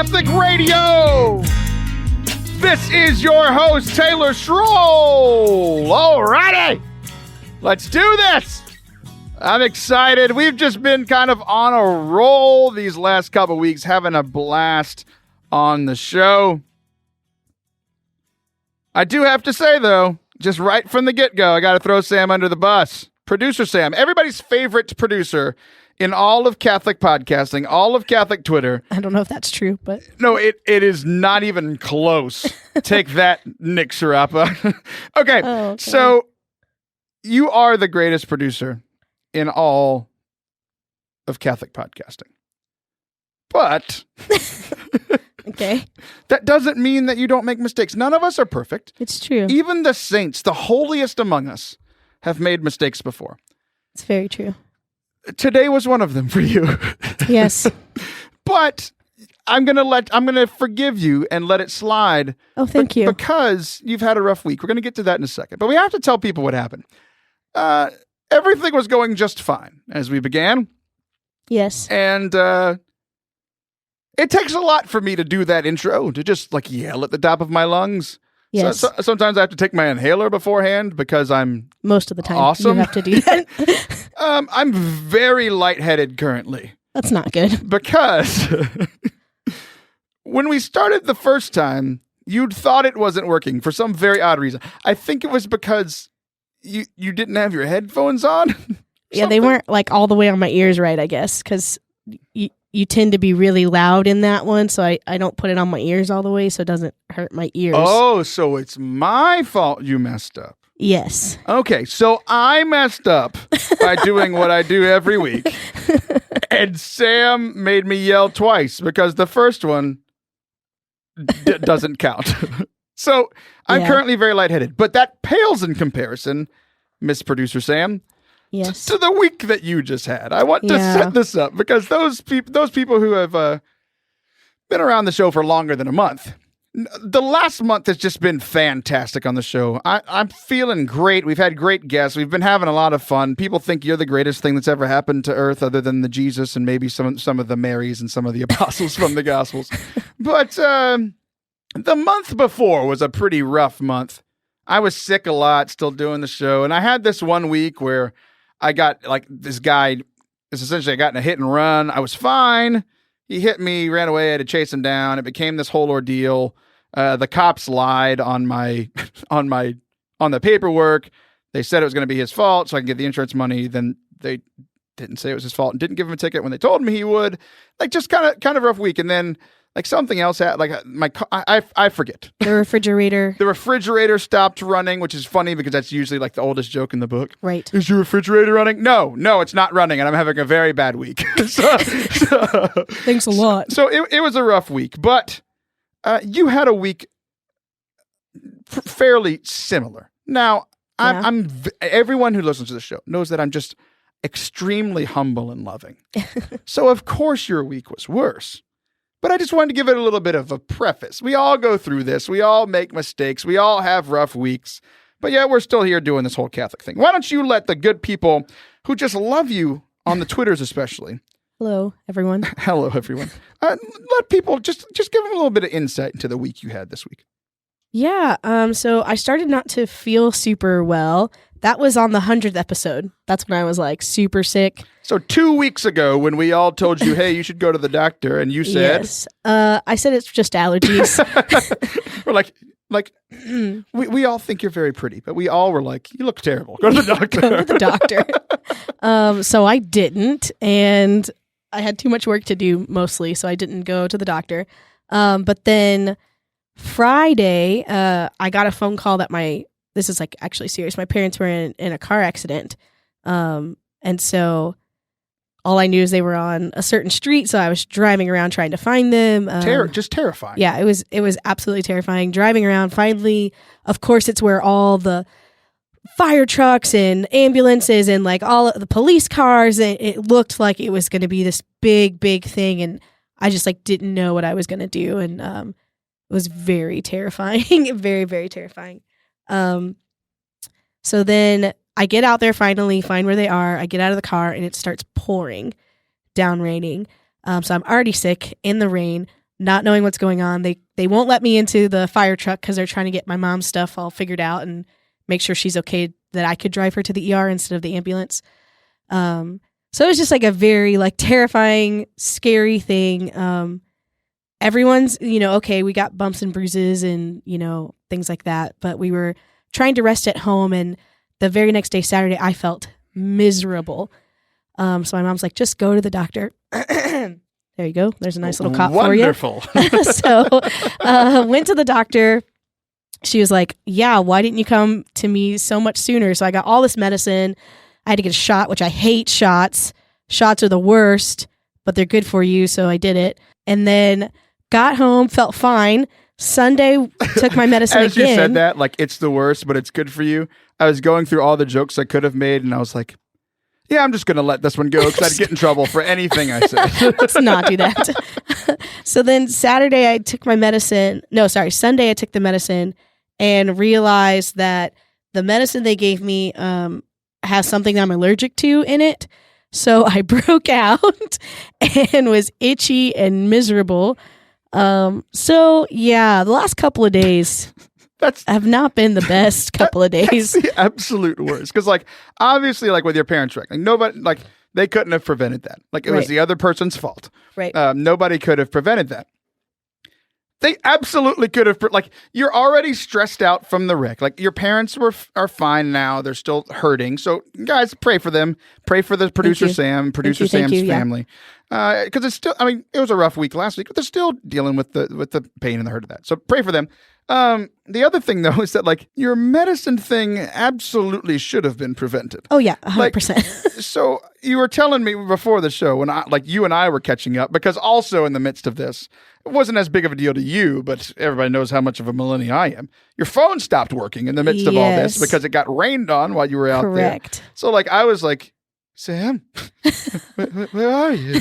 Catholic Radio. This is your host, Taylor Schroll. Alrighty, let's do this. I'm excited. We've just been kind of on a roll these last couple weeks, having a blast on the show. I do have to say, though, just right from the get-go, I got to throw Sam under the bus. Producer Sam, everybody's favorite producer in all of Catholic podcasting, all of Catholic Twitter. I don't know if that's true, but... No, it is not even close. Take that, Nick Sharappa. Okay, so you are the greatest producer in all of Catholic podcasting. But... Okay. That doesn't mean that you don't make mistakes. None of us are perfect. It's true. Even the saints, the holiest among us, have made mistakes before. It's very true. Today was one of them for you. Yes. But I'm gonna forgive you and let it slide. Oh, thank you. Because you've had a rough week. We're gonna get to that in a second. But we have to tell people what happened. Everything was going just fine as we began. Yes. And it takes a lot for me to do that intro, to just like yell at the top of my lungs. Yes. So sometimes I have to take my inhaler beforehand because I'm most of the time awesome. You have to do that. I'm very lightheaded currently. That's not good. Because when we started the first time, you'd thought it wasn't working for some very odd reason. I think it was because you didn't have your headphones on. Yeah, they weren't like all the way on my ears right, I guess, because you tend to be really loud in that one, so I don't put it on my ears all the way so it doesn't hurt my ears. Oh, so it's my fault you messed up. Yes. Okay, so I messed up by doing what I do every week. And Sam made me yell twice because the first one doesn't count. So I'm currently very lightheaded, but that pales in comparison, Miss Producer Sam. Yes. To the week that you just had. I want to set this up because those people who have been around the show for longer than a month, the last month has just been fantastic on the show. I'm feeling great. We've had great guests. We've been having a lot of fun. People think you're the greatest thing that's ever happened to Earth other than the Jesus and maybe some of the Marys and some of the apostles from the Gospels. But the month before was a pretty rough month. I was sick a lot, still doing the show. And I had this one week where I got like this guy, essentially I got in a hit and run. I was fine. He hit me, ran away. I had to chase him down. It became this whole ordeal. The cops lied on the paperwork. They said it was going to be his fault so I could get the insurance money. Then they didn't say it was his fault and didn't give him a ticket when they told me he would. Like just kind of rough week. And then like something else happened. Like I forget. The refrigerator stopped running, which is funny because that's usually like the oldest joke in the book. Right. Is your refrigerator running? No, it's not running, and I'm having a very bad week. so, Thanks a lot. So it was a rough week, but you had a week fairly similar. Now, everyone who listens to the show knows that I'm just extremely humble and loving. So of course your week was worse. But I just wanted to give it a little bit of a preface. We all go through this. We all make mistakes. We all have rough weeks. But yeah, we're still here doing this whole Catholic thing. Why don't you let the good people who just love you on the Twitters especially. Hello, everyone. Hello, everyone. Let people just give them a little bit of insight into the week you had this week. Yeah, so I started not to feel super well. That was on the 100th episode. That's when I was like super sick. So 2 weeks ago when we all told you, hey, you should go to the doctor, and you said... Yes. I said it's just allergies. We're like we all think you're very pretty, but we all were like, you look terrible. Go to the doctor. Go to the doctor. So I didn't, and I had too much work to do mostly, so I didn't go to the doctor. But then Friday, I got a phone call that this is like actually serious. My parents were in a car accident. And so all I knew is they were on a certain street. So I was driving around trying to find them. Just terrifying. Yeah, it was absolutely terrifying. Driving around, finally, of course, it's where all the fire trucks and ambulances and like all of the police cars, and it looked like it was going to be this big thing. And I just like didn't know what I was going to do. And it was very terrifying, very, very terrifying. So then I get out there, finally find where they are. I get out of the car and it starts pouring, down raining. So I'm already sick in the rain. not knowing what's going on. They won't let me into the fire truck because they're trying to get my mom's stuff all figured out and make sure she's okay, that I could drive her to the ER instead of the ambulance. So it was just like a very like terrifying, scary thing. Everyone's, okay, we got bumps and bruises and, things like that. But we were trying to rest at home. And the very next day, Saturday, I felt miserable. So my mom's like, just go to the doctor. There you go. There's a nice little cop Wonderful. for you. So went to the doctor. She was like, yeah, why didn't you come to me so much sooner? So I got all this medicine. I had to get a shot, which I hate shots. Shots are the worst, but they're good for you. So I did it. And then got home, felt fine. Sunday, took my medicine As again. you said that, like, it's the worst, but it's good for you. I was going through all the jokes I could have made, and I was like, yeah, I'm just going to let this one go because I'd get in trouble for anything I said. Let's not do that. So then Saturday, I took my medicine. No, sorry. Sunday, I took the medicine and realized that the medicine they gave me has something that I'm allergic to in it. So I broke out and was itchy and miserable. So yeah, the last couple of days have not been the best couple of days. That's the absolute worst. Because like, obviously, like with your parents, like nobody, like they couldn't have prevented that. Like it was the other person's fault. Right. Nobody could have prevented that. They absolutely could have. Like you're already stressed out from the wreck. Like your parents are fine now. They're still hurting. So guys, pray for them. Pray for the producer Sam's family. Because it's still. I mean, it was a rough week last week, but they're still dealing with the pain and the hurt of that. So pray for them. The other thing though is that like your medicine thing absolutely should have been prevented. Oh yeah, 100%. So you were telling me before the show when you and I were catching up, because also in the midst of this, it wasn't as big of a deal to you, but everybody knows how much of a millennial I am. Your phone stopped working in the midst of all this because it got rained on while you were out there. So like I was like, Sam, where are you?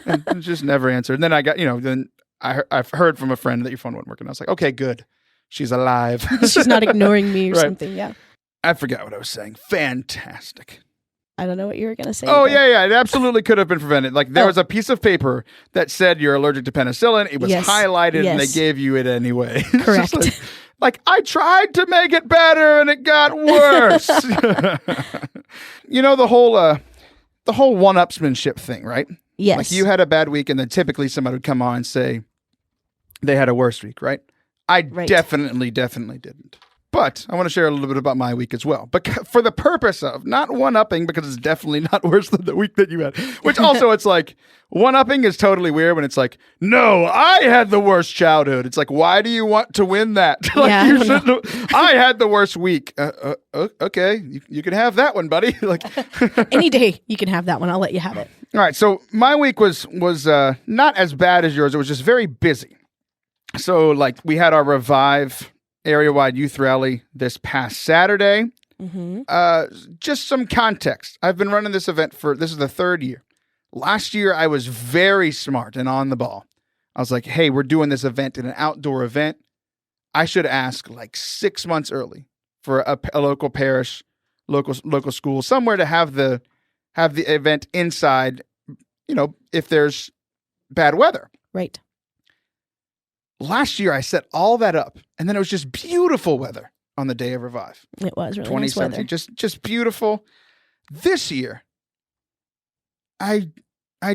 And just never answered. And then I got, then I've heard from a friend that your phone wasn't working. I was like, okay, good. She's alive. She's not ignoring me or something. Yeah. I forgot what I was saying. Fantastic. I don't know what you were going to say. Oh, yeah. It absolutely could have been prevented. Like there was a piece of paper that said you're allergic to penicillin. It was highlighted and they gave you it anyway. Correct. like I tried to make it better and it got worse. The whole one-upsmanship thing, right? Yes. Like you had a bad week and then typically somebody would come on and say they had a worse week, right? I definitely didn't. But I want to share a little bit about my week as well. But for the purpose of not one-upping, because it's definitely not worse than the week that you had. Which also, it's like, one-upping is totally weird when it's like, no, I had the worst childhood. It's like, why do you want to win that? I had the worst week. Okay, you can have that one, buddy. Like any day you can have that one. I'll let you have it. All right, so my week was not as bad as yours. It was just very busy. So, like, we had our Revive area-wide youth rally this past Saturday. Mm-hmm. Just some context. I've been running this event this is the third year. Last year, I was very smart and on the ball. I was like, hey, we're doing this event in an outdoor event. I should ask like 6 months early for a local parish, local school, somewhere to have the event inside, if there's bad weather. Right. Last year, I set all that up, and then it was just beautiful weather on the day of Revive. It was really nice weather. Just beautiful. This year, I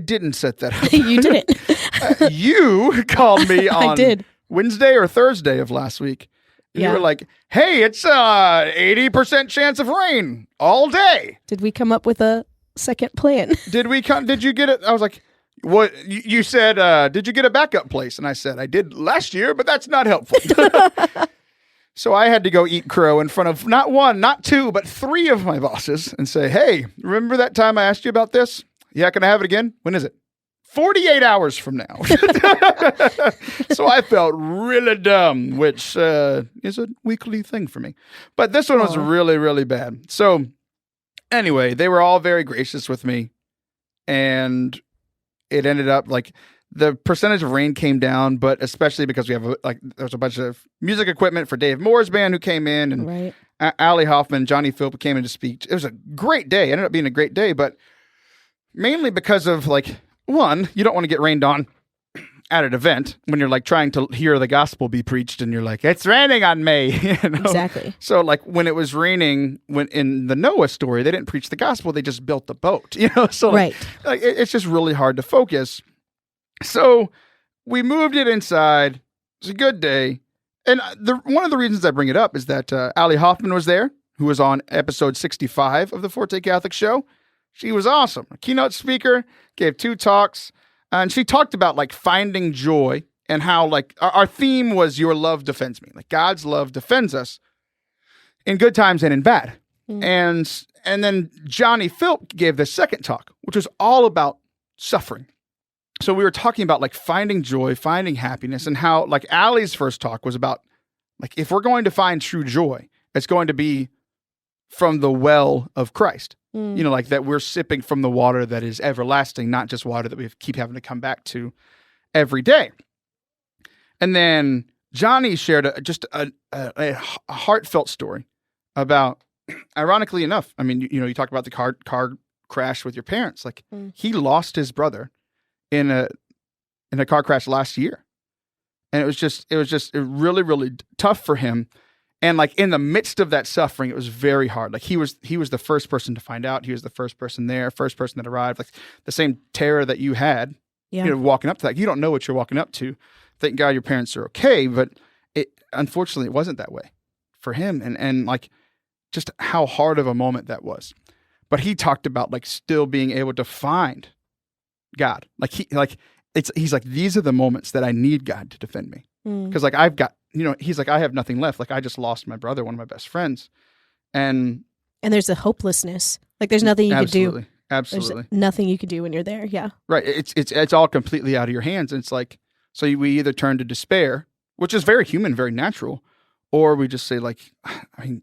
didn't set that up. You didn't. You called me on Wednesday or Thursday of last week. And you were like, hey, it's 80% chance of rain all day. Did we come up with a second plan? Did you get it? I was like, what you said, did you get a backup place? And I said, I did last year, but that's not helpful. So I had to go eat crow in front of not one, not two, but three of my bosses and say, hey, remember that time I asked you about this? Yeah, can I have it again? When is it? 48 hours from now. So I felt really dumb, which is a weekly thing for me. But this one was really, really bad. So anyway, they were all very gracious with me. And it ended up like the percentage of rain came down, but especially because we have there's a bunch of music equipment for Dave Moore's band who came in, and Allie Hoffman, Johnny Philp came in to speak. It was a great day. It ended up being a great day, but mainly because of one, you don't want to get rained on. at an event when you're like trying to hear the gospel be preached and you're like, it's raining on me. Exactly. So like when it was raining, when in the Noah story, they didn't preach the gospel. They just built the boat, So like, it's just really hard to focus. So we moved it inside. It's a good day. And one of the reasons I bring it up is that Allie Hoffman was there, who was on episode 65 of the Forte Catholic Show. She was awesome. A keynote speaker, gave 2 talks. And she talked about like finding joy and how like our theme was your love defends me. Like God's love defends us in good times and in bad. And then Johnny Philp gave the second talk, which was all about suffering. So we were talking about like finding joy, finding happiness, and how like Allie's first talk was about like if we're going to find true joy, it's going to be from the well of Christ. Like that we're sipping from the water that is everlasting, not just water that we keep having to come back to every day. And then Johnny shared a heartfelt story about, ironically enough, I mean, you talk about the car crash with your parents. Like he lost his brother in a car crash last year. And it was just really, really tough for him. And like in the midst of that suffering, it was very hard. Like he was the first person to find out. He was the first person there, first person that arrived. Like the same terror that you had, walking up to that. You don't know what you're walking up to. Thank God your parents are okay, but unfortunately it wasn't that way for him. And like just how hard of a moment that was. But he talked about like still being able to find God. He's like, these are the moments that I need God to defend me. Because like I've got, he's like, I have nothing left. Like I just lost my brother, one of my best friends. And there's a hopelessness. Like there's nothing you could do. Absolutely. There's nothing you could do when you're there. Yeah. Right. It's all completely out of your hands. And it's like, so we either turn to despair, which is very human, very natural, or we just say like, I mean,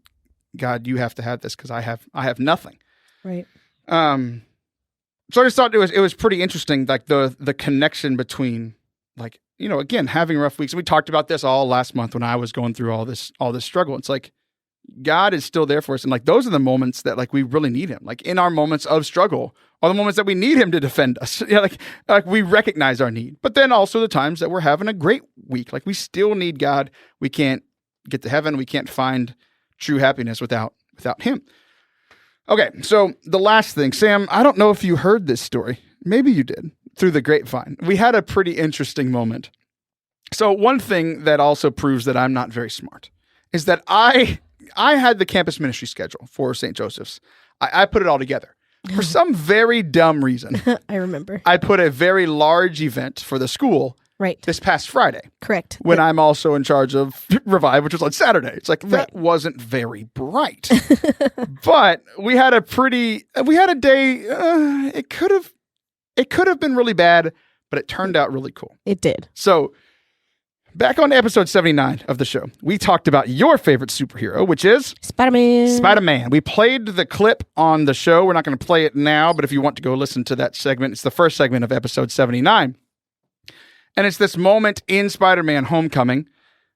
God, you have to have this because I have nothing. Right. So I just thought it was pretty interesting, like the connection between like, again, having rough weeks. We talked about this all last month when I was going through all this struggle. It's like God is still there for us. And like those are the moments that like we really need him. Like in our moments of struggle are the moments that we need him to defend us. Like we recognize our need. But then also the times that we're having a great week. Like we still need God. We can't get to heaven. We can't find true happiness without him. Okay, so the last thing, Sam, I don't know if you heard this story. Maybe you did, through the grapevine. We had a pretty interesting moment. So one thing that also proves that I'm not very smart is that I had the campus ministry schedule for St. Joseph's. I put it all together. For some very dumb reason. I remember. I put a very large event for the school this past Friday. Correct. When I'm also in charge of Revive, which was on Saturday. It's like, that wasn't very bright. But we had a day, it could have been really bad, but it turned out really cool. It did. So back on episode 79 of the show, we talked about your favorite superhero, which is Spider-Man. We played the clip on the show. We're not going to play it now, but if you want to go listen to that segment, it's the first segment of episode 79. And it's this moment in Spider-Man Homecoming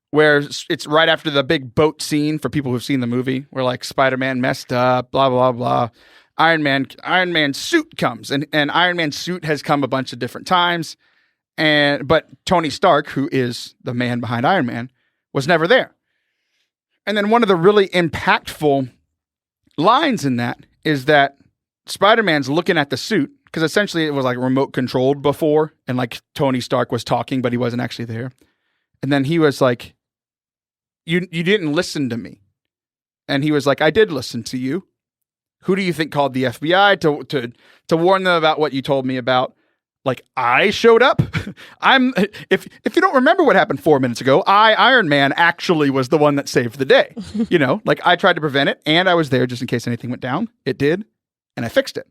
where it's right after the big boat scene for people who've seen the movie where like Spider-Man messed up, blah, blah, blah. Iron Man suit comes and Iron Man suit has come a bunch of different times. But Tony Stark, who is the man behind Iron Man, was never there. And then one of the really impactful lines in that is that Spider-Man's looking at the suit, because essentially it was like remote controlled before, and like Tony Stark was talking, but he wasn't actually there. And then he was like, you didn't listen to me. And he was like, I did listen to you. Who do you think called the FBI to warn them about what you told me about? Like, I showed up. If you don't remember what happened 4 minutes ago, Iron Man, actually was the one that saved the day. Like I tried to prevent it, and I was there just in case anything went down. It did, and I fixed it.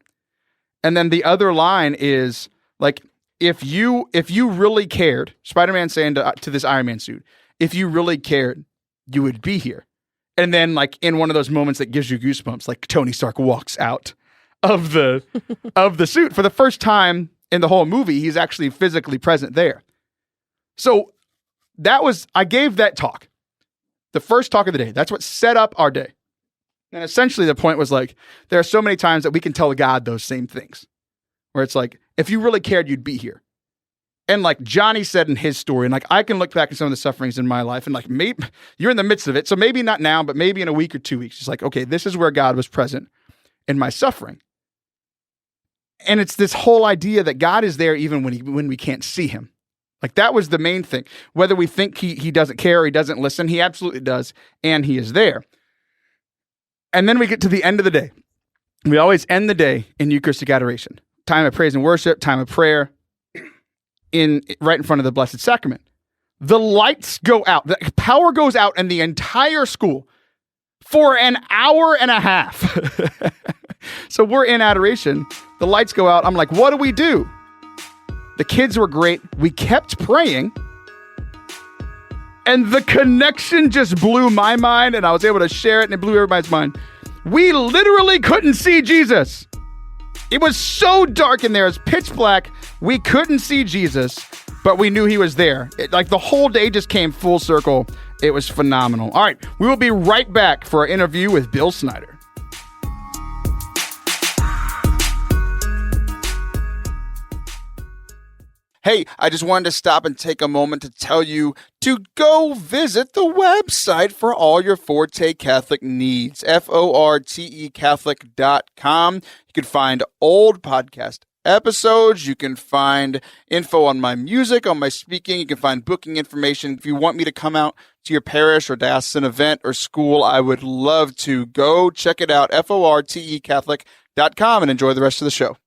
And then the other line is like, if you really cared, Spider-Man saying to this Iron Man suit, if you really cared, you would be here. And then like in one of those moments that gives you goosebumps, like Tony Stark walks out of the suit for the first time in the whole movie. He's actually physically present there. So I gave that talk, the first talk of the day. That's what set up our day. And essentially the point was like, there are so many times that we can tell God those same things where it's like, if you really cared, you'd be here. And like Johnny said in his story, and like I can look back at some of the sufferings in my life, and like maybe you're in the midst of it. So maybe not now, but maybe in a week or 2 weeks. It's like, okay, this is where God was present in my suffering. And it's this whole idea that God is there even when we can't see him. Like that was the main thing. Whether we think he doesn't care or he doesn't listen, he absolutely does, and he is there. And then we get to the end of the day. We always end the day in Eucharistic adoration. Time of praise and worship, time of prayer, right in front of the Blessed Sacrament. The lights go out. The power goes out in the entire school for an hour and a half. So we're in adoration. The lights go out. I'm like, what do we do? The kids were great. We kept praying. And the connection just blew my mind, and I was able to share it, and it blew everybody's mind. We literally couldn't see Jesus. It was so dark in there. It was pitch black. We couldn't see Jesus, but we knew he was there. Like the whole day just came full circle. It was phenomenal. All right, we will be right back for our interview with Bill Snyder. Hey, I just wanted to stop and take a moment to tell you to go visit the website for all your Forte Catholic needs, ForteCatholic.com. You can find old podcast episodes. You can find info on my music, on my speaking. You can find booking information. If you want me to come out to your parish or diocesan event or school, I would love to. Go check it out, ForteCatholic.com, and enjoy the rest of the show.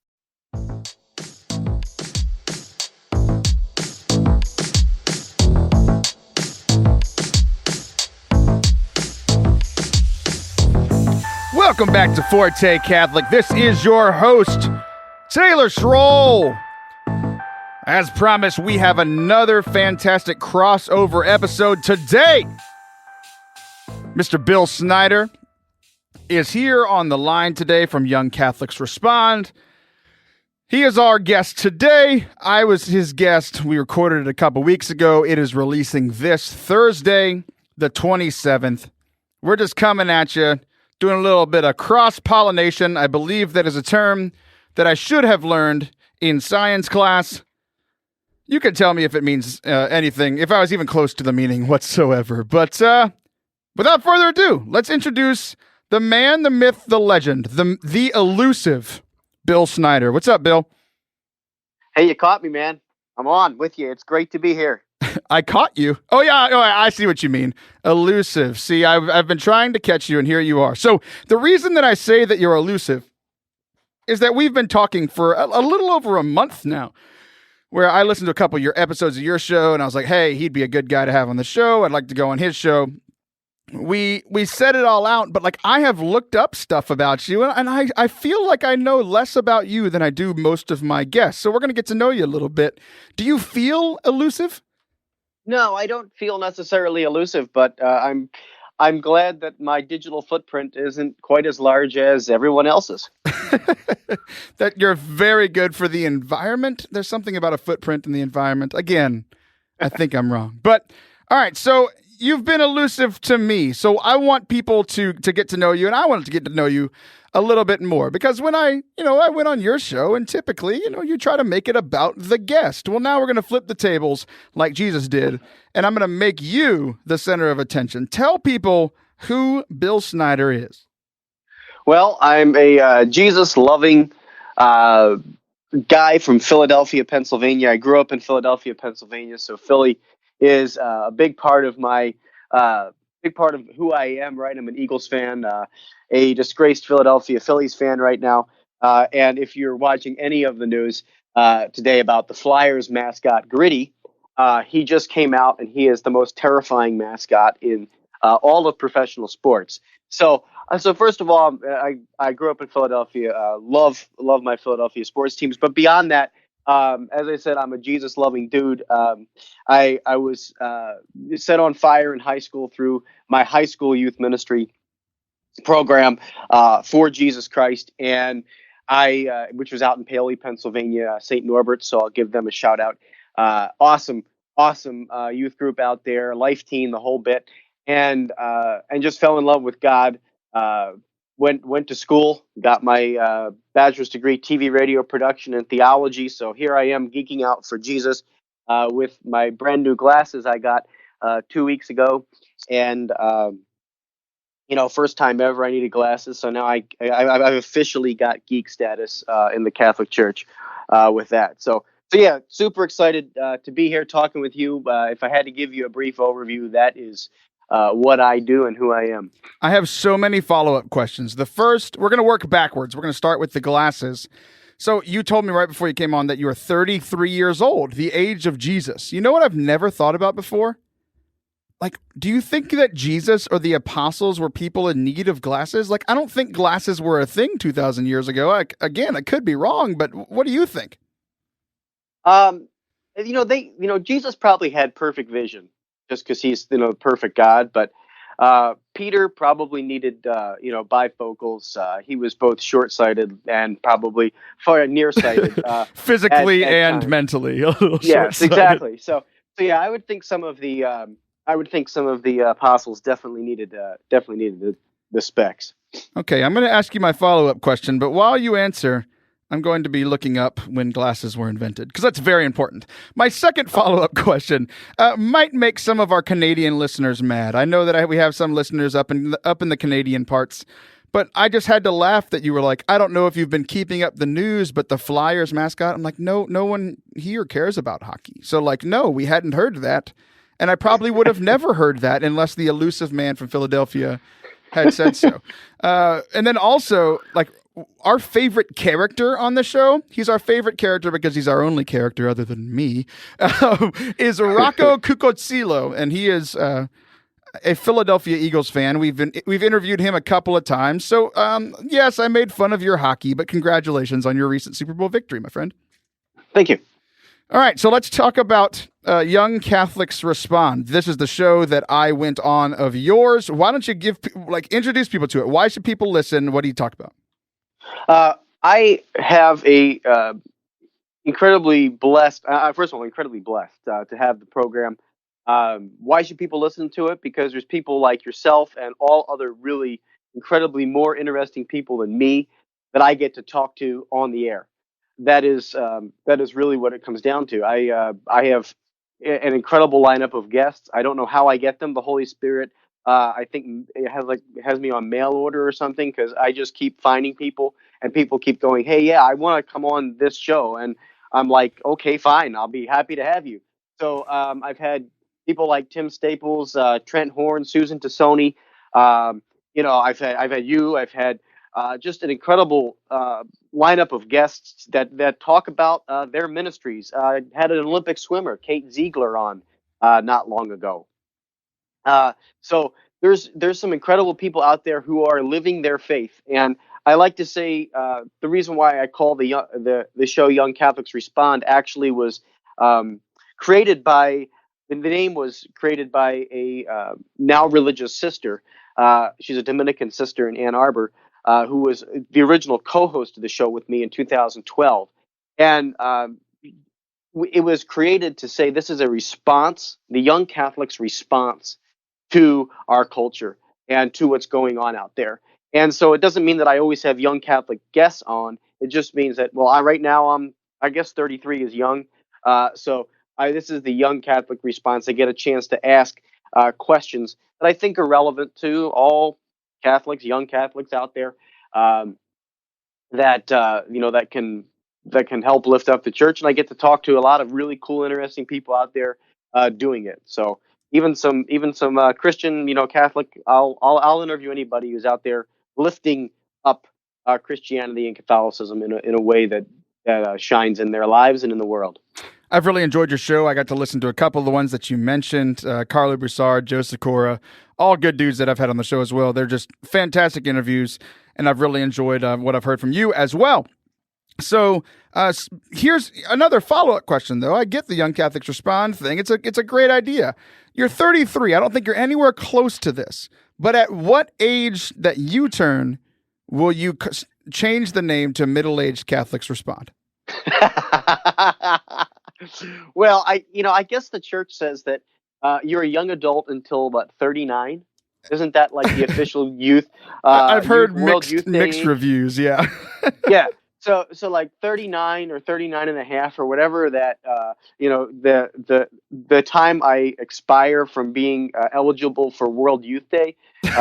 Welcome back to Forte Catholic. This is your host, Taylor Schroll. As promised, we have another fantastic crossover episode today. Mr. Bill Snyder is here on the line today from Young Catholics Respond. He is our guest today. I was his guest. We recorded it a couple weeks ago. It is releasing this Thursday, the 27th. We're just coming at you, doing a little bit of cross-pollination. I believe that is a term that I should have learned in science class. You can tell me if it means anything, if I was even close to the meaning whatsoever. But without further ado, let's introduce the man, the myth, the legend, the elusive Bill Snyder. What's up, Bill? Hey, you caught me, man. I'm on with you. It's great to be here. I caught you. Oh, yeah. Oh, I see what you mean. Elusive. See, I've been trying to catch you, and here you are. So the reason that I say that you're elusive is that we've been talking for a little over a month now, where I listened to a couple of your episodes of your show, and I was like, hey, he'd be a good guy to have on the show. I'd like to go on his show. We set it all out, but like I have looked up stuff about you, and I feel like I know less about you than I do most of my guests. So we're going to get to know you a little bit. Do you feel elusive? No, I don't feel necessarily elusive, but I'm glad that my digital footprint isn't quite as large as everyone else's. That you're very good for the environment. There's something about a footprint in the environment. Again, I think I'm wrong. But all right, so you've been elusive to me. So I want people to get to know you, and I wanted to get to know you a little bit more, because when I went on your show, and typically, you try to make it about the guest. Well, now we're going to flip the tables like Jesus did, and I'm going to make you the center of attention. Tell people who Bill Snyder is. Well, I'm a Jesus-loving guy from Philadelphia, Pennsylvania. I grew up in Philadelphia, Pennsylvania, so Philly is a big part of who I am, right? I'm an Eagles fan, a disgraced Philadelphia Phillies fan right now. And if you're watching any of the news today about the Flyers mascot, Gritty, he just came out, and he is the most terrifying mascot in all of professional sports. So first of all, I grew up in Philadelphia, love my Philadelphia sports teams. But beyond that, as I said, I'm a Jesus-loving dude. I was set on fire in high school through my high school youth ministry program for Jesus Christ, and which was out in Paoli, Pennsylvania, St. Norbert. So I'll give them a shout out. Awesome youth group out there, Life Team, the whole bit, and just fell in love with God. Went to school, got my bachelor's degree, TV, radio production, and theology. So here I am geeking out for Jesus. with my brand new glasses I got 2 weeks ago, and first time ever I needed glasses. So now I've officially got geek status in the Catholic Church with that. So yeah, super excited to be here talking with you. If I had to give you a brief overview, that is what I do and who I am. I have so many follow-up questions. The first, we're going to work backwards. We're going to start with the glasses. So you told me right before you came on that you are 33 years old, the age of Jesus. You know what I've never thought about before? Like, do you think that Jesus or the apostles were people in need of glasses? Like, I don't think glasses were a thing 2,000 years ago. Again, I could be wrong, but what do you think? Jesus probably had perfect vision just because he's, perfect God. But Peter probably needed, bifocals. He was both short-sighted and probably far nearsighted. Physically and mentally. Yes, exactly. So yeah, I would think some of the apostles definitely needed the specs. Okay, I'm going to ask you my follow-up question, but while you answer, I'm going to be looking up when glasses were invented, because that's very important. My second follow-up question might make some of our Canadian listeners mad. I know that we have some listeners up in the Canadian parts, but I just had to laugh that you were like, I don't know if you've been keeping up the news, but the Flyers mascot, I'm like, no one here cares about hockey. So like, no, we hadn't heard that. And I probably would have never heard that unless the elusive man from Philadelphia had said so. And then also, like, our favorite character on the show, he's our favorite character because he's our only character other than me, is Rocco Cucozzillo, and he is a Philadelphia Eagles fan. We've interviewed him a couple of times. So, yes, I made fun of your hockey, but congratulations on your recent Super Bowl victory, my friend. Thank you. All right, so let's talk about Young Catholics Respond. This is the show that I went on of yours. Why don't you introduce people to it? Why should people listen? What do you talk about? I have a incredibly blessed. First of all, incredibly blessed to have the program. Why should people listen to it? Because there's people like yourself and all other really incredibly more interesting people than me that I get to talk to on the air. That is really what it comes down to. I have an incredible lineup of guests. I don't know how I get them. The Holy Spirit, I think, it has me on mail order or something, because I just keep finding people, and people keep going, "Hey, yeah, I want to come on this show," and I'm like, "Okay, fine, I'll be happy to have you." So I've had people like Tim Staples, Trent Horn, Susan Tassoni. I've had you. I've had just an incredible lineup of guests that talk about their ministries. I had an Olympic swimmer, Kate Ziegler, on not long ago. So there's some incredible people out there who are living their faith, and I like to say the reason why I call the show Young Catholics Respond actually was created by. The name was created by a now religious sister. She's a Dominican sister in Ann Arbor, who was the original co-host of the show with me in 2012. And it was created to say this is a response, the Young Catholics' response to our culture and to what's going on out there. And so it doesn't mean that I always have young Catholic guests on. It just means that, right now I guess 33 is young. This is the Young Catholic Response. I get a chance to ask questions that I think are relevant to all Catholics, young Catholics out there, that can help lift up the church. And I get to talk to a lot of really cool, interesting people out there doing it. So even some Christian, Catholic, I'll interview anybody who's out there lifting up Christianity and Catholicism in a way that shines in their lives and in the world. I've really enjoyed your show. I got to listen to a couple of the ones that you mentioned, Carlo Broussard, Joe Sikora, all good dudes that I've had on the show as well. They're just fantastic interviews, and I've really enjoyed what I've heard from you as well. So here's another follow-up question, though. I get the Young Catholics Respond thing. It's a great idea. You're 33. I don't think you're anywhere close to this. But at what age that you turn will you change the name to Middle-Aged Catholics Respond? Well, I guess the church says that you're a young adult until about 39. Isn't that like the official youth? I've heard mixed reviews. Yeah. Yeah. So like 39 or 39 and a half or whatever that, the time I expire from being eligible for World Youth Day,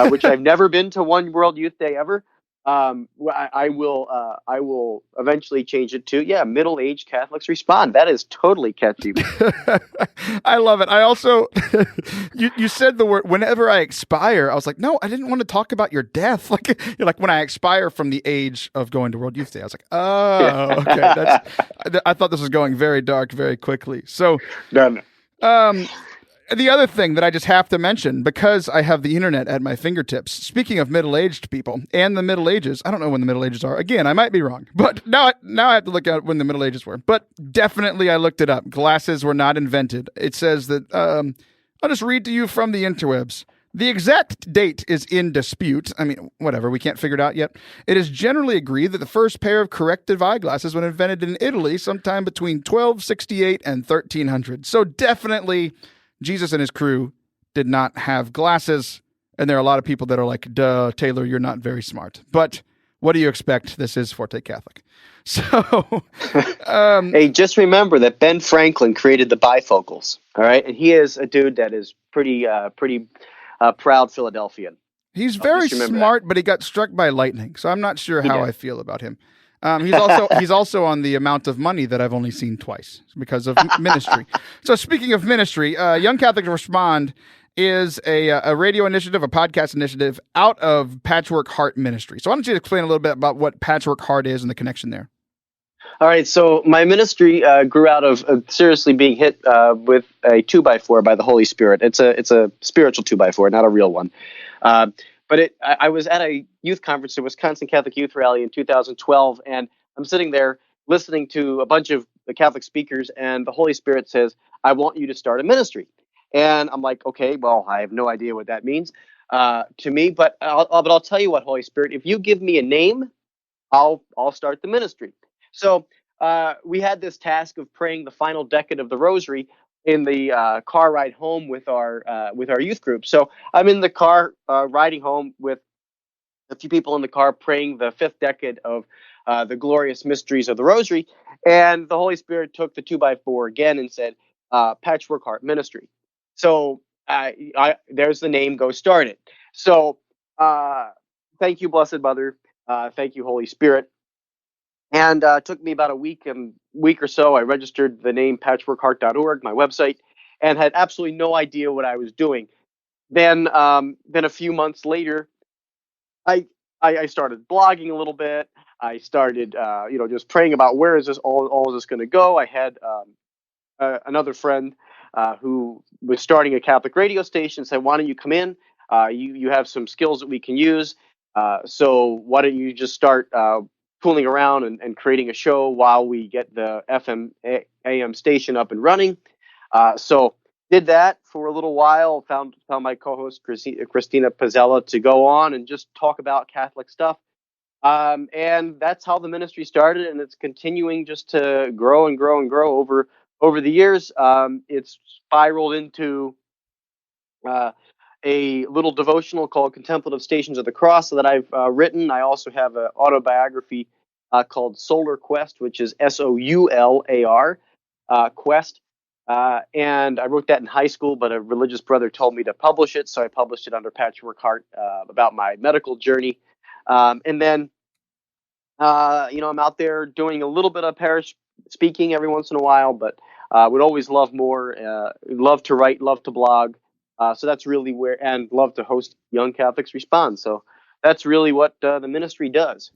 which I've never been to one World Youth Day ever. I will eventually change it to, middle-aged Catholics respond. That is totally catchy. I love it. I also, you said the word, whenever I expire, I was like, no, I didn't want to talk about your death. Like, you're like, when I expire from the age of going to World Youth Day, I was like, oh, okay. I thought this was going very dark very quickly. So, No. The other thing that I just have to mention, because I have the internet at my fingertips, speaking of middle-aged people and the Middle Ages, I don't know when the Middle Ages are. Again, I might be wrong, but now I have to look at when the Middle Ages were. But definitely I looked it up. Glasses were not invented. It says that, I'll just read to you from the interwebs. The exact date is in dispute. I mean, whatever, we can't figure it out yet. It is generally agreed that the first pair of corrective eyeglasses was invented in Italy sometime between 1268 and 1300. So definitely Jesus and his crew did not have glasses, and there are a lot of people that are like, duh, Taylor, you're not very smart. But what do you expect? This is Forte Catholic. So, hey, just remember that Ben Franklin created the bifocals, all right? And he is a dude that is pretty proud Philadelphian. He's very smart, but he got struck by lightning, so I'm not sure how I feel about him. He's also on the amount of money that I've only seen twice because of ministry. So speaking of ministry, Young Catholics Respond is a radio initiative, a podcast initiative out of Patchwork Heart Ministry. So why don't you explain a little bit about what Patchwork Heart is and the connection there? All right, so my ministry grew out of seriously being hit with a 2x4 by the Holy Spirit. It's a spiritual 2x4, not a real one. But I was at a youth conference, the Wisconsin Catholic Youth Rally in 2012, and I'm sitting there listening to a bunch of the Catholic speakers, and the Holy Spirit says, I want you to start a ministry. And I'm like, okay, well, I have no idea what that means to me, but I'll tell you what, Holy Spirit, if you give me a name, I'll start the ministry. So we had this task of praying the final decade of the Rosary in the car ride home with our youth group. So I'm in the car riding home with a few people in the car praying the fifth decade of the glorious mysteries of the Rosary, and the Holy Spirit took the 2x4 again and said, Patchwork Heart Ministry. So there's the name, go start it. So thank you, Blessed Mother. Thank you, Holy Spirit. And it took me about a week or so. I registered the name patchworkheart.org, my website, and had absolutely no idea what I was doing. Then a few months later, I started blogging a little bit. I started, just praying about where is this all is this going to go. I had another friend who was starting a Catholic radio station said, "Why don't you come in? You have some skills that we can use. So why don't you just start fooling around and creating a show while we get the FM AM station up and running?" So did that for a little while. Found my co-host Christina Pizzella to go on and just talk about Catholic stuff. And that's how the ministry started, and it's continuing just to grow and grow and grow over the years. It's spiraled into a little devotional called Contemplative Stations of the Cross that I've written. I also have an autobiography called Solar Quest, which is SOULAR Quest. And I wrote that in high school, but a religious brother told me to publish it, so I published it under Patchwork Heart about my medical journey. And then, I'm out there doing a little bit of parish speaking every once in a while, but would always love more, love to write, love to blog. So that's really and love to host Young Catholics Respond. So that's really what the ministry does.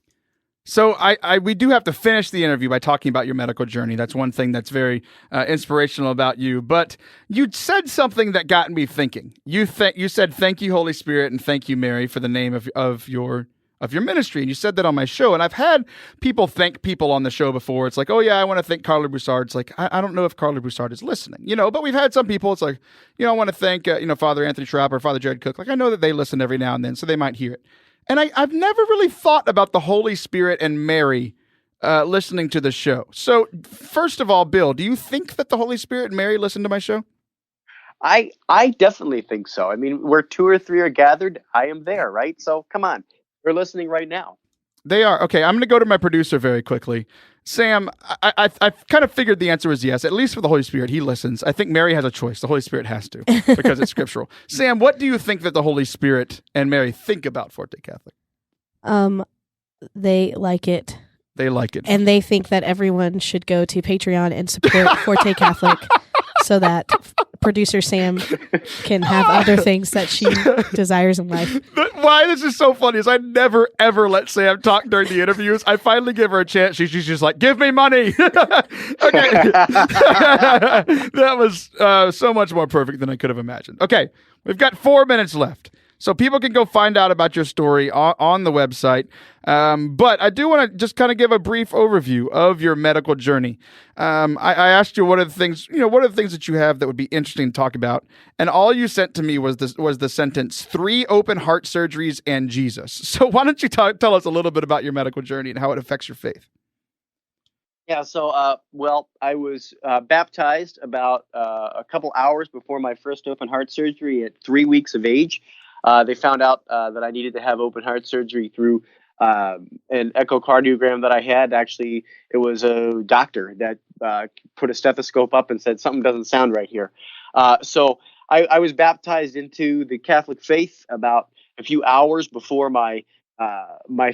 So we do have to finish the interview by talking about your medical journey. That's one thing that's very inspirational about you. But you said something that got me thinking. You said, "Thank you, Holy Spirit, and thank you, Mary, for the name of your ministry." And you said that on my show. And I've had people thank people on the show before. It's like, "Oh yeah, I want to thank Carla Broussard." It's like, I don't know if Carla Broussard is listening, but we've had some people. It's like, I want to thank Father Anthony Schrapp or Father Jared Cook. Like, I know that they listen every now and then, so they might hear it. And I've never really thought about the Holy Spirit and Mary listening to the show. So first of all, Bill, do you think that the Holy Spirit and Mary listen to my show? I definitely think so. I mean, where two or three are gathered, I am there, right? So come on, they're listening right now. They are. Okay, I'm going to go to my producer very quickly. Sam, I kind of figured the answer was yes, at least for the Holy Spirit. He listens. I think Mary has a choice. The Holy Spirit has to because it's scriptural. Sam, what do you think that the Holy Spirit and Mary think about Forte Catholic? They like it. They like it. And they think that everyone should go to Patreon and support Forte Catholic so that producer Sam can have other things that she desires in life. Why this is so funny is I never, ever let Sam talk during the interviews. I finally give her a chance. She's just like, give me money. Okay. That was so much more perfect than I could have imagined. Okay. We've got 4 minutes left. So people can go find out about your story on the website. But I do want to just kind of give a brief overview of your medical journey. I asked you what are the things that you have that would be interesting to talk about, and all you sent to me was the sentence 3 open heart surgeries and Jesus. So why don't you tell us a little bit about your medical journey and how it affects your faith? Yeah, so, I was baptized about a couple hours before my first open heart surgery at 3 weeks of age. They found out that I needed to have open heart surgery through an echocardiogram that I had. Actually, it was a doctor that put a stethoscope up and said, something doesn't sound right here. So I was baptized into the Catholic faith about a few hours before my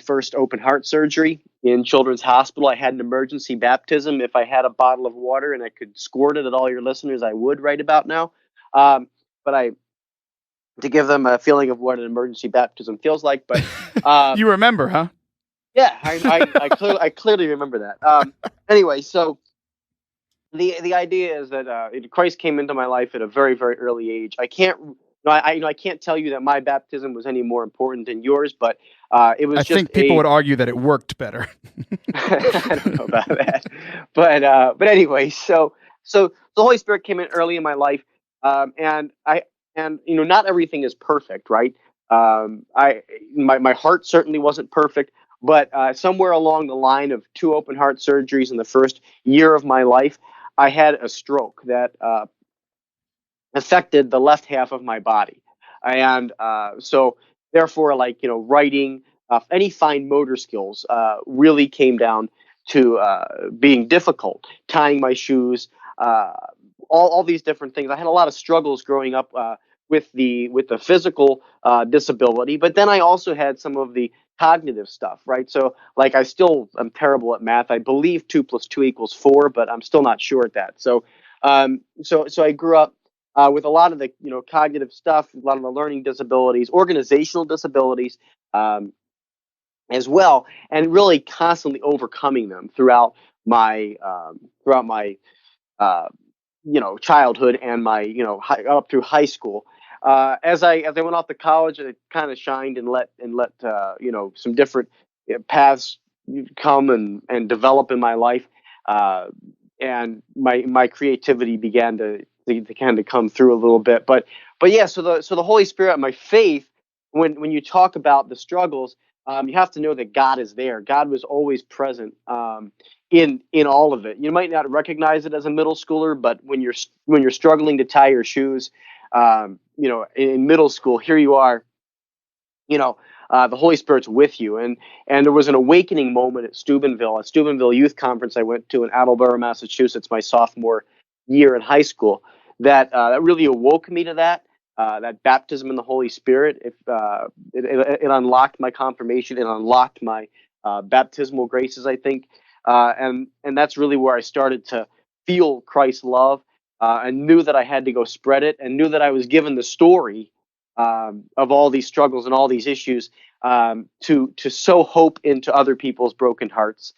first open heart surgery in Children's Hospital. I had an emergency baptism. If I had a bottle of water and I could squirt it at all your listeners, I would right about now. To give them a feeling of what an emergency baptism feels like. But you remember, huh? Yeah, I clearly remember that. Anyway, so the idea is that Christ came into my life at a very, very early age. I can't tell you that my baptism was any more important than yours, but it was. I think people would argue that it worked better. I don't know about that, but anyway, so the Holy Spirit came in early in my life, and not everything is perfect, right? My heart certainly wasn't perfect, but somewhere along the line of 2 open heart surgeries in the first year of my life, I had a stroke that affected the left half of my body, and so therefore, writing, any fine motor skills really came down to being difficult. Tying my shoes. All these different things. I had a lot of struggles growing up with the physical disability, but then I also had some of the cognitive stuff, right? So, I still am terrible at math. I believe 2 + 2 = 4, but I'm still not sure at that. So I grew up with a lot of the cognitive stuff, a lot of the learning disabilities, organizational disabilities, as well, and really constantly overcoming them throughout my childhood and my up through high school. As I went off to college, it kind of shined and let some different paths come and develop in my life, and my creativity began to kind of come through a little bit. But yeah, so the Holy Spirit, my faith, when you talk about the struggles, you have to know that God is there. God was always present in all of it. You might not recognize it as a middle schooler, but when you're struggling to tie your shoes, in middle school, here you are, the Holy Spirit's with you. And there was an awakening moment at Steubenville Youth Conference I went to in Attleboro, Massachusetts, my sophomore year in high school, that really awoke me to that baptism in the Holy Spirit. It unlocked my confirmation. It unlocked my baptismal graces, I think. And that's really where I started to feel Christ's love, and knew that I had to go spread it, and knew that I was given the story of all these struggles and all these issues to sow hope into other people's broken hearts,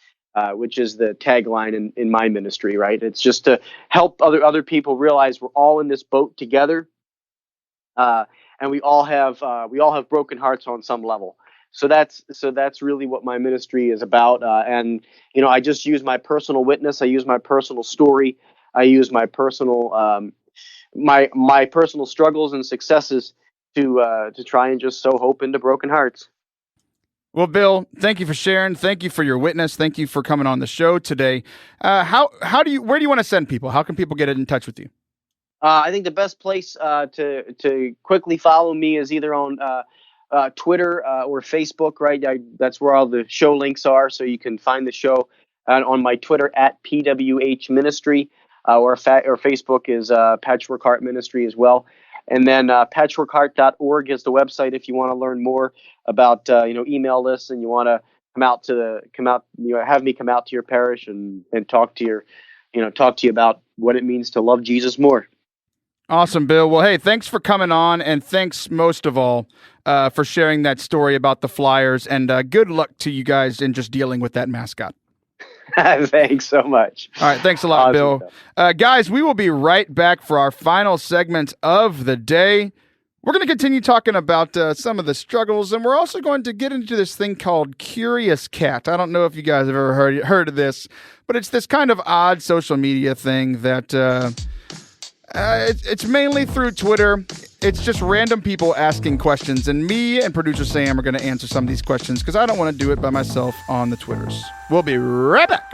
which is the tagline in my ministry, right? It's just to help other people realize we're all in this boat together, and we all have broken hearts on some level. So that's really what my ministry is about. And I just use my personal witness. I use my personal story. I use my personal my personal struggles and successes to try and just sow hope into broken hearts. Well, Bill, thank you for sharing. Thank you for your witness. Thank you for coming on the show today. Where do you want to send people? How can people get in touch with you? I think the best place to quickly follow me is either on Twitter or Facebook, right? That's where all the show links are. So you can find the show on my Twitter at PWH Ministry, or Facebook is Patchwork Heart Ministry as well. And then patchworkheart.org is the website if you want to learn more about email lists, and you want to have me come out to your parish and talk to you about what it means to love Jesus more. Awesome, Bill. Well, hey, thanks for coming on, and thanks most of all for sharing that story about the Flyers, and good luck to you guys in just dealing with that mascot. Thanks so much. All right, thanks a lot, Bill. Guys, we will be right back for our final segment of the day. We're going to continue talking about some of the struggles, and we're also going to get into this thing called Curious Cat. I don't know if you guys have ever heard of this, but it's this kind of odd social media thing that it's mainly through Twitter. It's just random people asking questions, and me and producer Sam are going to answer some of these questions because I don't want to do it by myself on the Twitters. We'll be right back.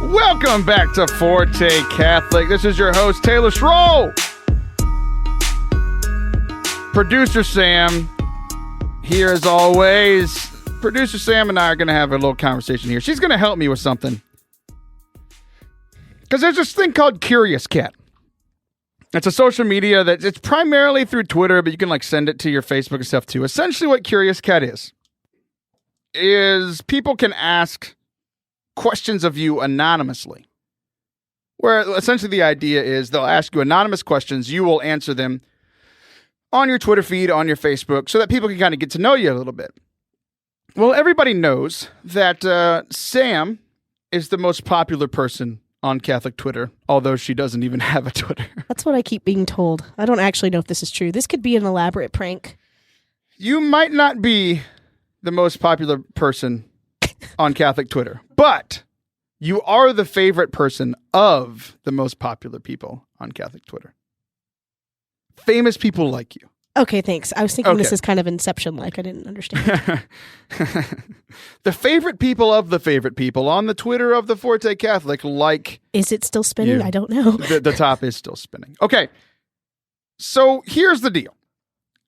Welcome back to Forte Catholic. This is your host, Taylor Schroll. Producer Sam, here as always. Producer Sam and I are going to have a little conversation here. She's going to help me with something. Because there's this thing called Curious Cat. It's a social media that it's primarily through Twitter, but you can send it to your Facebook and stuff too. Essentially what Curious Cat is people can ask questions of you anonymously. Where essentially the idea is they'll ask you anonymous questions, you will answer them on your Twitter feed, on your Facebook, so that people can kind of get to know you a little bit. Well, everybody knows that Sam is the most popular person on Catholic Twitter, although she doesn't even have a Twitter. That's what I keep being told. I don't actually know if this is true. This could be an elaborate prank. You might not be the most popular person on Catholic Twitter, but you are the favorite person of the most popular people on Catholic Twitter. Famous people like you. Okay, thanks. I was thinking This is kind of Inception-like. I didn't understand. The favorite people of the favorite people on the Twitter of the Forte Catholic like... Is it still spinning? You. I don't know. The top is still spinning. Okay, so here's the deal.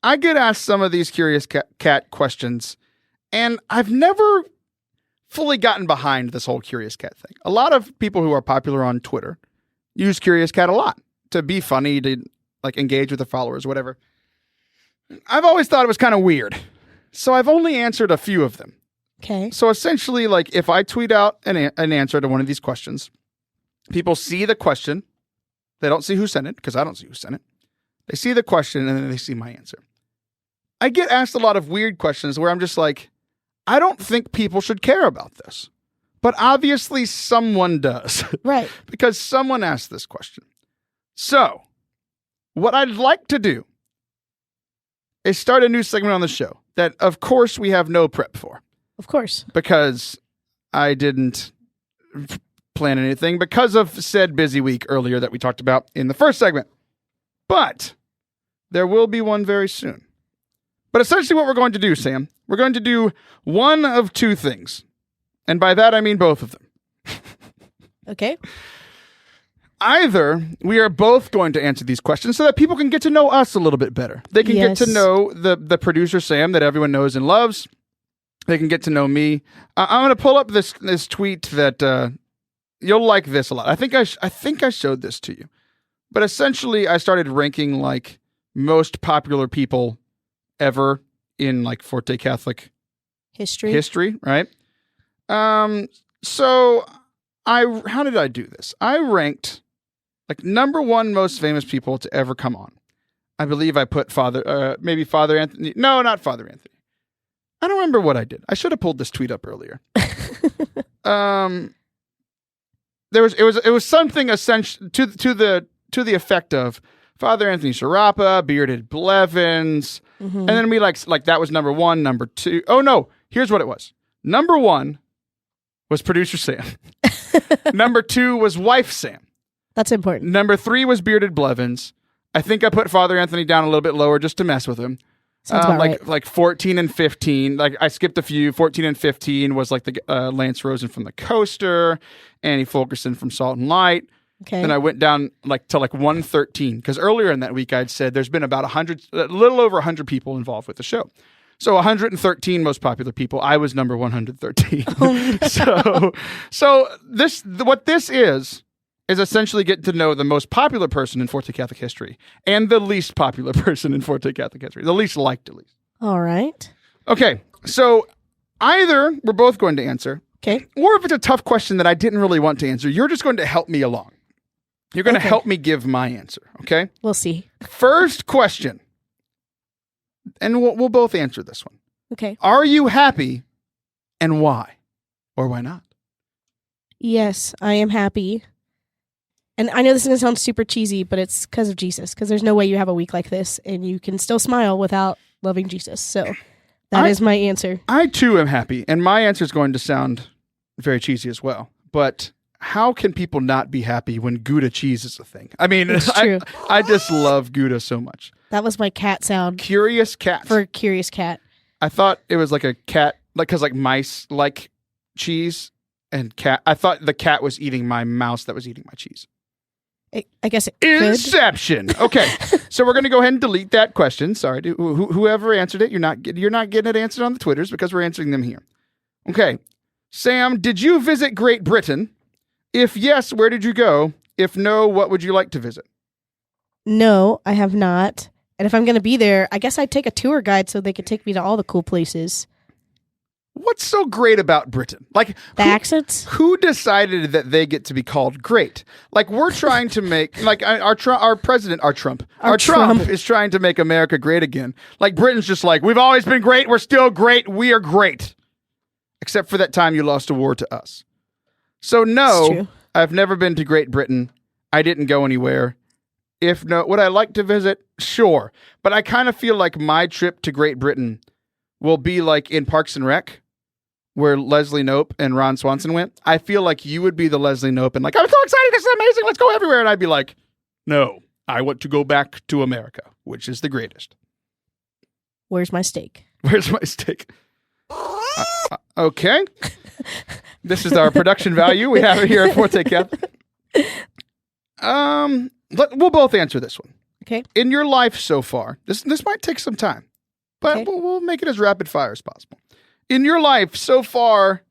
I get asked some of these Curious Cat questions, and I've never fully gotten behind this whole Curious Cat thing. A lot of people who are popular on Twitter use Curious Cat a lot to be funny, to engage with their followers, whatever. I've always thought it was kind of weird. So I've only answered a few of them. Okay. So essentially, if I tweet out an answer to one of these questions, people see the question. They don't see who sent it, because I don't see who sent it. They see the question, and then they see my answer. I get asked a lot of weird questions where I'm just like, I don't think people should care about this. But obviously someone does. Right. Because someone asked this question. So, what I'd like to do is start a new segment on the show that, of course, we have no prep for. Of course. Because I didn't plan anything because of said busy week earlier that we talked about in the first segment. But there will be one very soon. But essentially what we're going to do, Sam, we're going to do one of two things. And by that, I mean both of them. Okay. Either we are both going to answer these questions so that people can get to know us a little bit better. They can get to know the producer, Sam, that everyone knows and loves. They can get to know me. I'm going to pull up this tweet that you'll like this a lot. I think I showed this to you. But essentially, I started ranking most popular people ever in Forte Catholic history, right? So how did I do this? I ranked number one most famous people to ever come on. I believe I put maybe Father Anthony. No, not Father Anthony. I don't remember what I did. I should have pulled this tweet up earlier. It was something essential to the effect of Father Anthony Sciarappa, Bearded Blevins, and then we that was number one, number two. Oh no, here's what it was. Number one was producer Sam. Number two was wife Sam. That's important. Number three was Bearded Blevins. I think I put Father Anthony down a little bit lower just to mess with him. Sounds about right. Like 14 and 15. Like I skipped a few. 14 and 15 was like the Lance Rosen from The Coaster, Annie Fulkerson from Salt and Light. Okay. Then I went down to 113 because earlier in that week I'd said there's been about a little over 100 people involved with the show. So 113 most popular people. I was number 113. Oh, no. So what this is essentially getting to know the most popular person in Forte Catholic history and the least popular person in Forte Catholic history, the least liked at least. All right. Okay, so either we're both going to answer, okay, or if it's a tough question that I didn't really want to answer, you're just going to help me along. You're going to help me give my answer, okay? We'll see. First question, and we'll both answer this one. Okay. Are you happy, and why? Or why not? Yes, I am happy. And I know this is going to sound super cheesy, but it's because of Jesus. Because there's no way you have a week like this and you can still smile without loving Jesus. So that is my answer. I too am happy. And my answer is going to sound very cheesy as well. But how can people not be happy when Gouda cheese is a thing? I mean, it's true. I just love Gouda so much. That was my cat sound. Curious cat. For Curious Cat. I thought it was like a cat, because mice like cheese and cat. I thought the cat was eating my mouse that was eating my cheese. I guess it Inception. Could. Okay, so we're going to go ahead and delete that question. Sorry, whoever answered it, you're not getting it answered on the Twitters because we're answering them here. Okay, Sam, did you visit Great Britain? If yes, where did you go? If no, what would you like to visit? No, I have not. And if I'm going to be there, I guess I'd take a tour guide so they could take me to all the cool places. What's so great about Britain? Like the accents? Who decided that they get to be called great? Like we're trying to make our Trump is trying to make America great again. Like Britain's just like, we've always been great, we're still great, we are great. Except for that time you lost a war to us. So no, I've never been to Great Britain. I didn't go anywhere. If no, would I like to visit? Sure. But I kind of feel like my trip to Great Britain will be like in Parks and Rec, where Leslie Knope and Ron Swanson went. I feel like you would be the Leslie Knope and like, I'm so excited, this is amazing, let's go everywhere. And I'd be like, no, I want to go back to America, which is the greatest. Where's my steak? Where's my steak? Okay. This is our production value. We have it here at Forte Catholic. We'll both answer this one. Okay. In your life so far, this might take some time, but we'll make it as rapid fire as possible. In your life so far,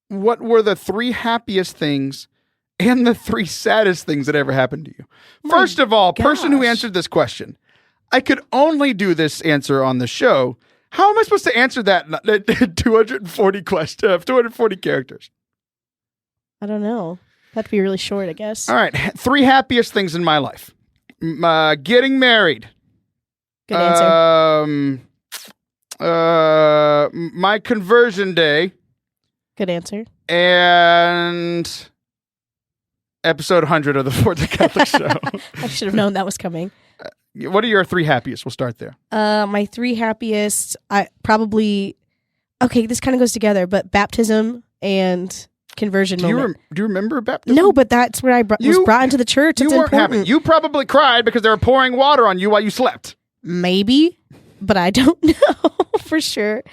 what were the 3 happiest things and the 3 saddest things that ever happened to you? First of all, person who answered this question, I could only do this answer on the show. How am I supposed to answer that in 240 characters? I don't know. That'd be really short, I guess. All right. 3 happiest things in my life. Getting married. Good answer. My conversion day. Good answer. And episode 100 of the Forte Catholic Show. I should have known that was coming. What are your 3 happiest? We'll start there. My 3 happiest, I probably, this kind of goes together, but baptism and conversion moment. Do you remember baptism? No, but that's where I was brought into the church. You weren't happy. You probably cried because they were pouring water on you while you slept. Maybe, but I don't know for sure.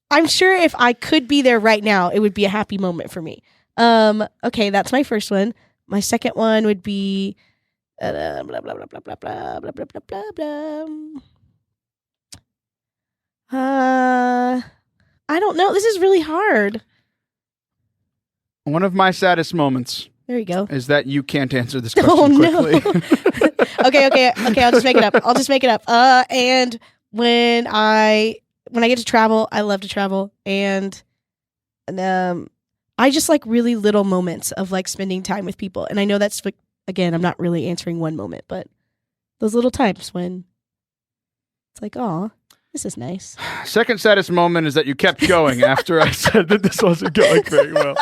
I'm sure if I could be there right now, it would be a happy moment for me. Okay, that's my first one. My second one would be blah, blah, blah, blah, blah, blah, blah, blah, blah, blah, blah. I don't know. This is really hard. One of my saddest moments. There you go. Is that you can't answer this question quickly. No. Okay. I'll just make it up. And when I get to travel, I love to travel, and I just like really little moments of like spending time with people. And I know that's again, I'm not really answering one moment, but those little times when it's like, oh, this is nice. Second saddest moment is that you kept going after I said that this wasn't going very well.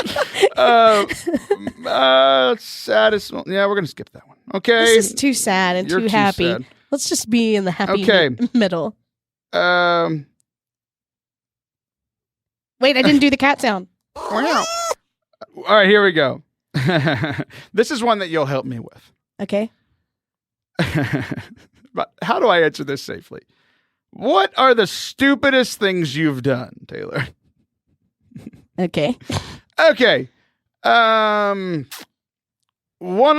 Saddest moment. Yeah, we're going to skip that one. Okay. This is too sad and too happy. Sad. Let's just be in the happy middle. Wait, I didn't do the cat sound. Wow. All right, here we go. This is one that you'll help me with. Okay. But how do I answer this safely? What are the stupidest things you've done, Taylor? Okay. Okay. One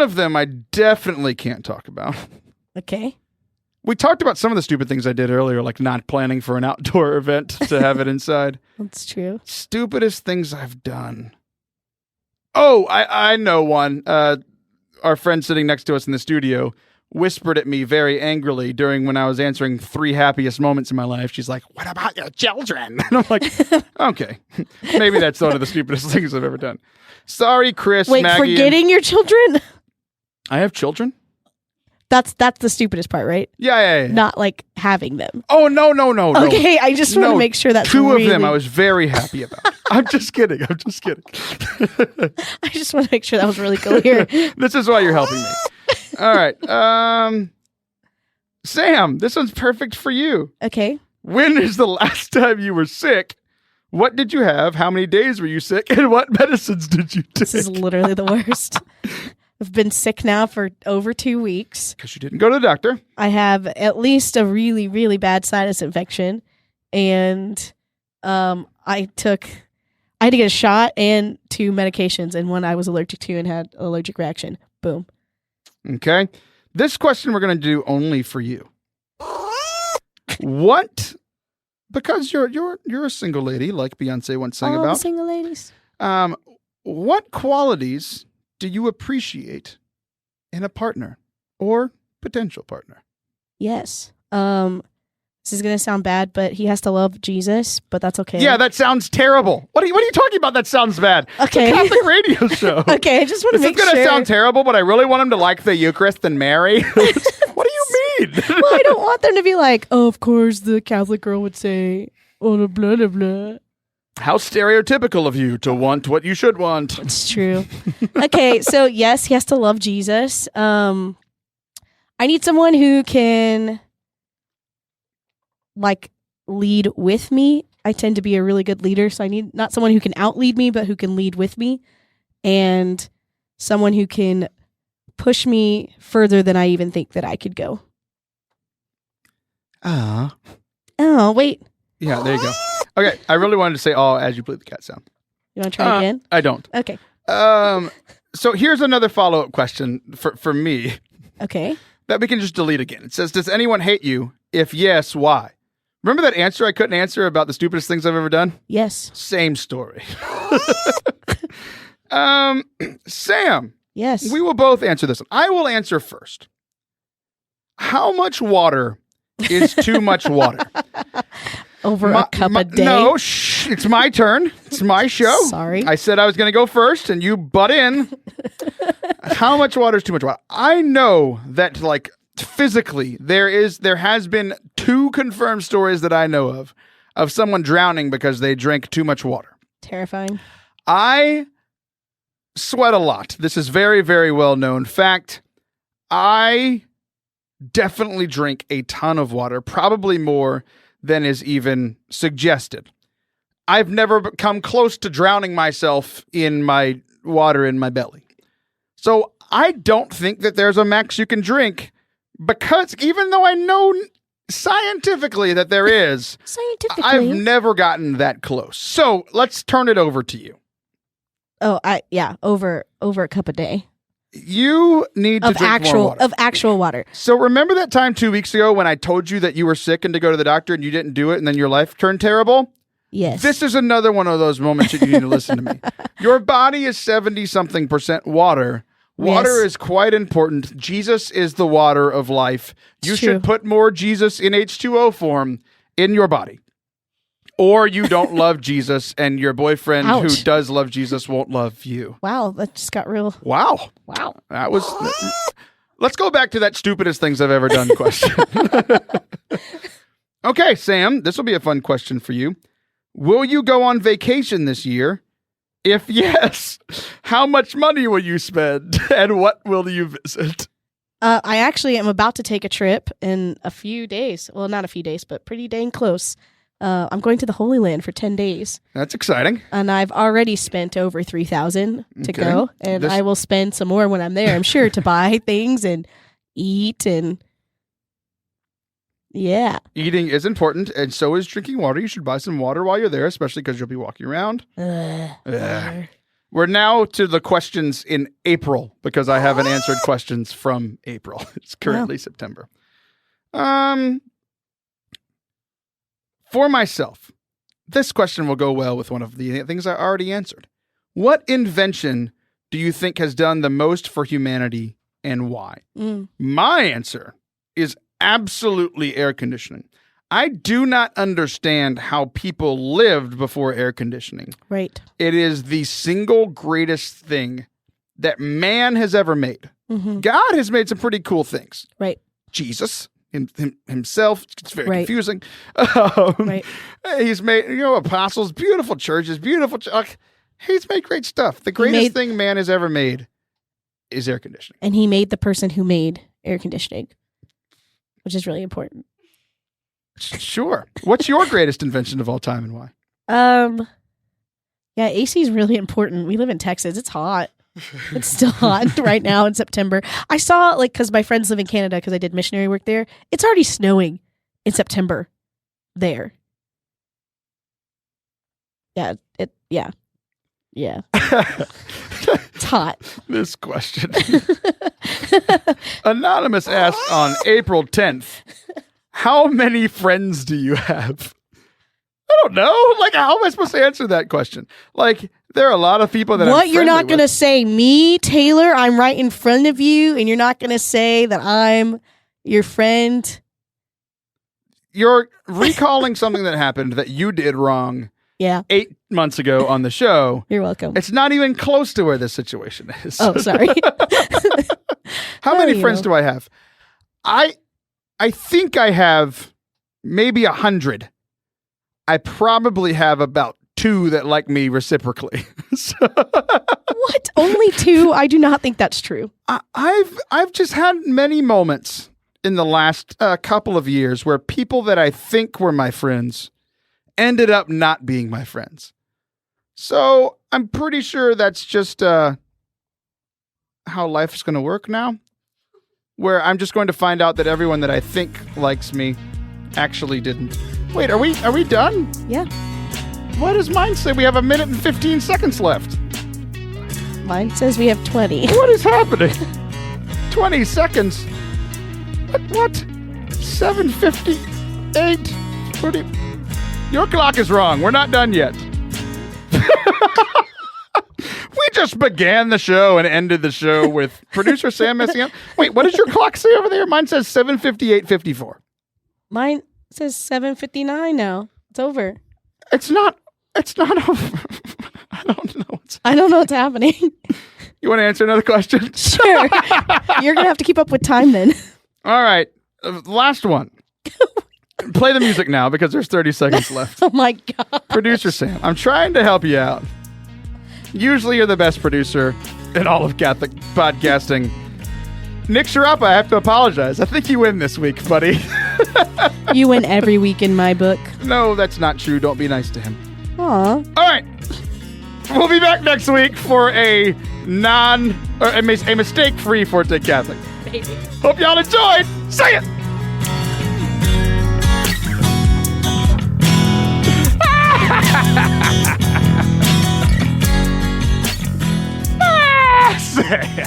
of them I definitely can't talk about. Okay. We talked about some of the stupid things I did earlier, like not planning for an outdoor event to have it inside. That's true. Stupidest things I've done. Oh, I know one. Our friend sitting next to us in the studio whispered at me very angrily when I was answering 3 happiest moments in my life. She's like, "What about your children?" And I'm like, okay, maybe that's one of the stupidest things I've ever done. Sorry, Chris, Wait, Maggie. forgetting your children? I have children? That's the stupidest part, right? Yeah. Not like having them. Oh, no. Okay, I just want to make sure that's 2 really... of them I was very happy about. I'm just kidding. I just want to make sure that was really clear. This is why you're helping me. All right. Sam, this one's perfect for you. Okay. When is the last time you were sick? What did you have? How many days were you sick? And what medicines did you take? This is literally the worst. I've been sick now for over 2 weeks. Because you didn't go to the doctor. I have at least a really, really bad sinus infection. And I had to get a shot and 2 medications, and one I was allergic to and had an allergic reaction. Boom. Okay. This question we're going to do only for you. What? Because you're a single lady, like Beyonce once sang All about. the single ladies. What qualities do you appreciate in a partner or potential partner? Yes. This is going to sound bad, but he has to love Jesus, but that's okay. Yeah, that sounds terrible. What are you talking about? That sounds bad. Okay. It's a Catholic radio show. Okay, I just want to make sure. This is going to sound terrible, but I really want him to like the Eucharist and Mary. What do you mean? Well, I don't want them to be like, oh, of course the Catholic girl would say, oh, blah, blah, blah. How stereotypical of you to want what you should want. It's true. Okay, so yes, he has to love Jesus. I need someone who can lead with me. I tend to be a really good leader, so I need not someone who can outlead me, but who can lead with me, and someone who can push me further than I even think that I could go. Oh, wait. Yeah, there you go. Okay, I really wanted to say "oh" as you played the cat sound. You want to try again? I don't. Okay. So here's another follow-up question for me. Okay. That we can just delete again. It says, does anyone hate you? If yes, why? Remember that answer I couldn't answer about the stupidest things I've ever done? Yes. Same story. Sam. Yes. We will both answer this one. I will answer first. How much water is too much water? Over a cup a day? No, it's my turn. It's my show. Sorry. I said I was going to go first, and you butt in. How much water is too much water? I know that, physically, there has been 2 confirmed stories that I know of someone drowning because they drank too much water. Terrifying. I sweat a lot. This is very, very well known fact. I definitely drink a ton of water, probably more than is even suggested. I've never come close to drowning myself in my water in my belly. So I don't think that there's a max you can drink, because even though I know scientifically that there is, I've never gotten that close. So let's turn it over to you. Oh, over a cup a day. You need to drink more water. Of actual water. So remember that time 2 weeks ago when I told you that you were sick and to go to the doctor and you didn't do it and then your life turned terrible? Yes. This is another one of those moments that you need to listen to me. Your body is 70-something% water. Water is quite important. Jesus is the water of life. You should put more Jesus in H2O form in your body. Or you don't love Jesus, and your boyfriend who does love Jesus won't love you. Wow, that just got real. Wow. That was... Let's go back to that stupidest things I've ever done question. Okay, Sam, this will be a fun question for you. Will you go on vacation this year? If yes, how much money will you spend, and what will you visit? I actually am about to take a trip in a few days. Well, not a few days, but pretty dang close. I'm going to the Holy Land for 10 days. That's exciting. And I've already spent over $3,000 to go. And I will spend some more when I'm there, I'm sure, to buy things and eat. And Yeah. Eating is important, and so is drinking water. You should buy some water while you're there, especially because you'll be walking around. We're now to the questions in April, because I haven't answered questions from April. It's currently September. For myself, this question will go well with one of the things I already answered. What invention do you think has done the most for humanity, and why? My answer is absolutely air conditioning. I do not understand how people lived before air conditioning. Right. It is the single greatest thing that man has ever made. God has made some pretty cool things. Right. Jesus himself, it's very confusing. Right. He's made, apostles, beautiful churches, he's made great stuff. The greatest thing man has ever made is air conditioning. And he made the person who made air conditioning, which is really important. Sure. What's your greatest invention of all time, and why? Yeah, AC is really important. We live in Texas. It's hot. It's still hot right now in September. I saw, because my friends live in Canada because I did missionary work there. It's already snowing in September there. Yeah. Yeah. It's hot. This question. Anonymous asked on April 10th, how many friends do you have? I don't know. How am I supposed to answer that question? There are a lot of people that What, I'm you're not going to with. say me, Taylor? I'm right in front of you, and you're not going to say that I'm your friend? You're recalling something that happened that you did wrong 8 months ago on the show. You're welcome. It's not even close to where this situation is. Oh, sorry. How many friends do I have? I think I have maybe 100. I probably have about 2 that like me reciprocally. What? Only 2? I do not think that's true. I've just had many moments in the last couple of years where people that I think were my friends ended up not being my friends. So I'm pretty sure that's just how life is going to work now, where I'm just going to find out that everyone that I think likes me actually didn't. Wait, are we done? Yeah. What does mine say? We have 1 minute and 15 seconds left. Mine says we have 20. What is happening? 20 seconds? What? 7:58. 40. Your clock is wrong. We're not done yet. We just began the show and ended the show with producer Sam messing up. Wait, what does your clock say over there? Mine says 7:58:54. Mine says 7:59 now. It's over. It's not over. I don't know what's happening. You want to answer another question? Sure. You're going to have to keep up with time then. All right. Last one. Play the music now because there's 30 seconds left. Oh my God. Producer Sam, I'm trying to help you out. Usually you're the best producer in all of Catholic podcasting. Nick Sharapa, I have to apologize. I think you win this week, buddy. You win every week in my book. No, that's not true. Don't be nice to him. Aw. All right. We'll be back next week for a mistake-free Forte Catholic. Baby. Hope y'all enjoyed. See ya! Sam.